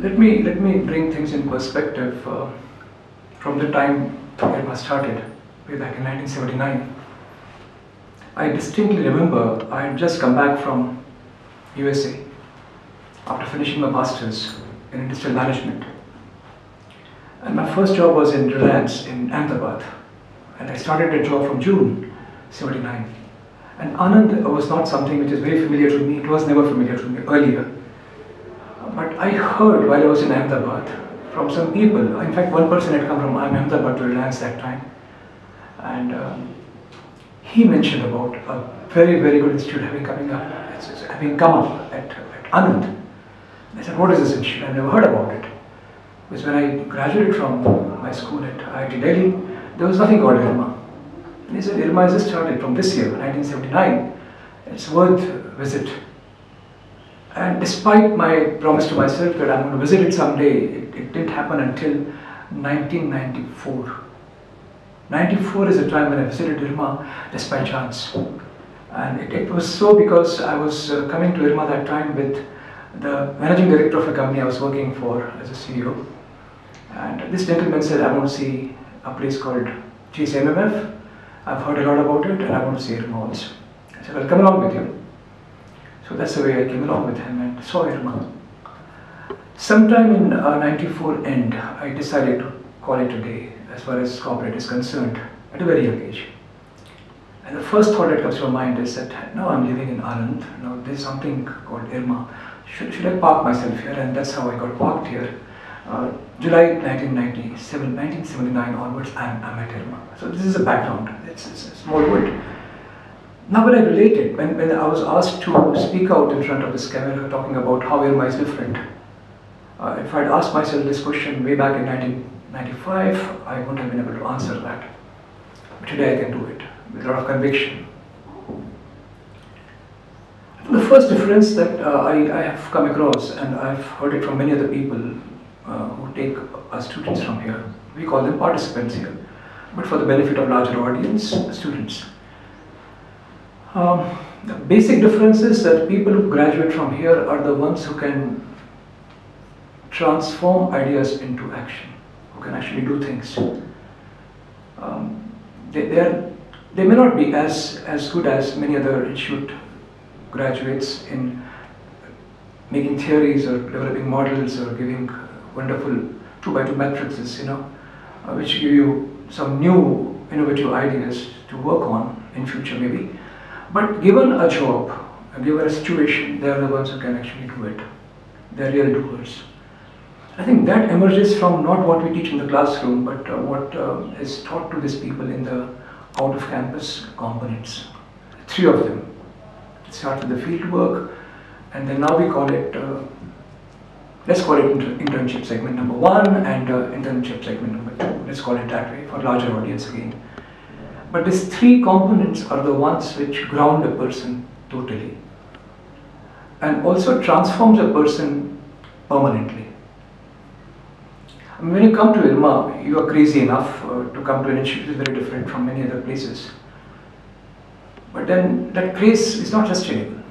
Let me bring things in perspective from the time IRMA started, way back in 1979. I distinctly remember I had just come back from USA after finishing my masters in industrial management, and my first job was in Reliance in Ahmedabad, and I started the job from June '79. And Anand was not something which is very familiar to me. It was never familiar to me earlier. But I heard while I was in Ahmedabad from some people, in fact one person had come from Ahmedabad to Reliance that time, and he mentioned about a very, very good institute having come up at Anand. I said, what is this institute? I've never heard about it. Because when I graduated from my school at IIT Delhi, there was nothing called IRMA. And he said, IRMA has just started from this year, 1979. It's worth a visit. And despite my promise to myself that I'm going to visit it someday, it didn't happen until 1994. 94 is the time when I visited IRMA just by chance. And it was so because I was coming to IRMA that time with the managing director of a company I was working for as a CEO. And this gentleman said, I want to see a place called GSMMF. I've heard a lot about it and I want to see IRMA also. I said, I'll come along with you. So that's the way I came along with him and saw IRMA. Sometime in 94 end, I decided to call it a day as far as corporate is concerned at a very young age. And the first thought that comes to my mind is that now I'm living in Anand, now there's something called IRMA. Should I park myself here? And that's how I got parked here. July 1979 onwards, I'm at IRMA. So this is a background, it's a small world. Now when I related, when I was asked to speak out in front of this camera talking about how IRMA is different, if I'd asked myself this question way back in 1995, I wouldn't have been able to answer that. But today I can do it with a lot of conviction. The first difference that I have come across, and I've heard it from many other people who take our students from here, we call them participants here, but for the benefit of larger audience, students. The basic difference is that people who graduate from here are the ones who can transform ideas into action, who can actually do things. They may not be as good as many other institute graduates in making theories or developing models or giving wonderful 2x2 matrices, which give you some new innovative ideas to work on in future maybe. But given a job, given a situation, they are the ones who can actually do it. They are real doers. I think that emerges from not what we teach in the classroom, but what is taught to these people in the out-of-campus components. 3 of them. It starts with the field work, and then now we call it, let's call it internship segment number 1 and internship segment number 2. Let's call it that way for larger audience again. But these 3 components are the ones which ground a person totally and also transforms a person permanently. I mean, when you come to IRMA, you are crazy enough to come to an institute which is very different from many other places. But then that craze is not sustainable.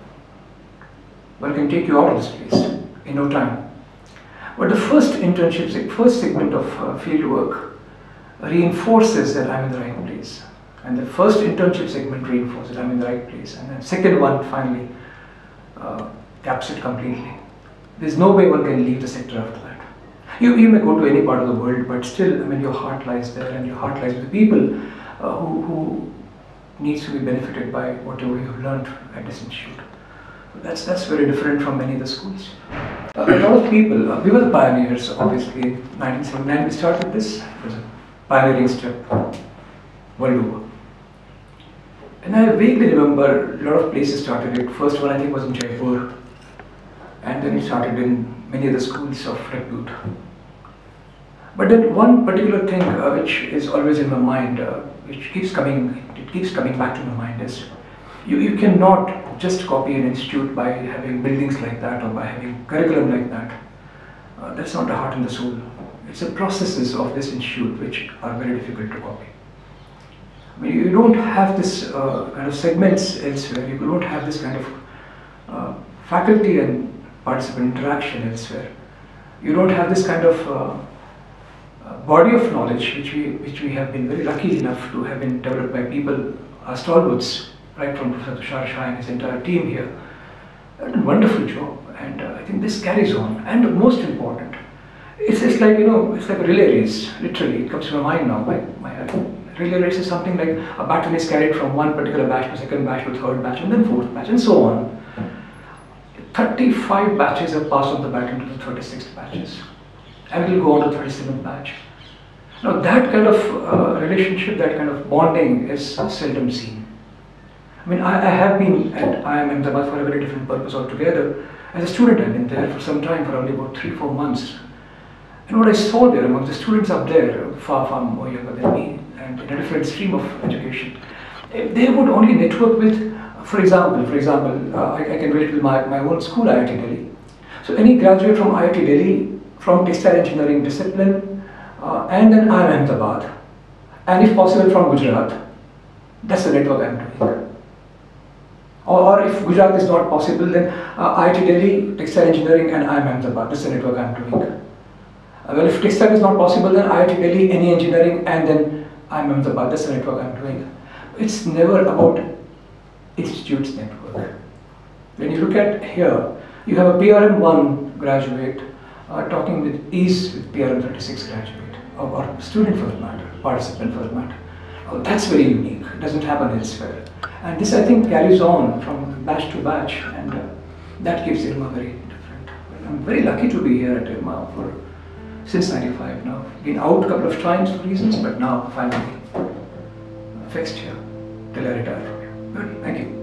One can take you out of this place in no time. But the first internship, first segment of field work reinforces that I'm in the right place. And the first internship segment reinforces that I'm in the right place. And the second one finally caps it completely. There's no way one can leave the sector after that. You may go to any part of the world, but still, I mean, your heart lies there, and your heart lies with the people who needs to be benefited by whatever you have learned at this institute. That's very different from many other schools. A lot of people, we were the pioneers, obviously. In 1979 we started this. It was a pioneering step world over. And I vaguely remember a lot of places started it. First one I think was in Jaipur, and then it started in many other schools of repute. But then one particular thing which is always in my mind, which keeps coming back to my mind is, you cannot just copy an institute by having buildings like that or by having curriculum like that. That's not the heart and the soul. It's the processes of this institute which are very difficult to copy. I mean, you don't have this kind of segments elsewhere. You don't have this kind of faculty and participant interaction elsewhere. You don't have this kind of body of knowledge which we have been very lucky enough to have been developed by people, our stalwarts, right from Professor Tushar Shah and his entire team here. They've done a wonderful job, and I think this carries on. And most important, it's like, you know, it's like a relay race. Literally, it comes to my mind now. My relay race is something like a baton is carried from one particular batch to second batch to third batch and then fourth batch and so on. 35 batches have passed on the baton to the 36th batches, and it will go on to 37th batch. Now that kind of relationship, that kind of bonding is seldom seen. I mean, I have been at IRMANTHAN for a very different purpose altogether. As a student, I've been there for some time, for only about 3-4 months. And what I saw there among the students up there, far more younger than me, and in a different stream of education, they would only network with, for example, I can relate with my own school, IIT Delhi. So any graduate from IIT Delhi, from textile engineering discipline, and then IRMANTHAN, and if possible from Gujarat, that's the network I'm doing. Or if Gujarat is not possible, then IIT Delhi, textile engineering, and IRMANTHAN, that's the network I'm doing. Well, if textile is not possible, then IIT Delhi, any engineering, and then IRMANTHAN, that's the network I'm doing. It's never about institutes network. When you look at here, you have a PRM1 graduate talking with ease with PRM36 graduate, or student for that matter, participant for that matter. Oh, that's very unique. It doesn't happen elsewhere. And this, I think, carries on from batch to batch, and that keeps IRMA very different. I'm very lucky to be here at IRMA since '95 now. Been out a couple of times for reasons, but now finally fixed here till I retire from here. Good. Thank you.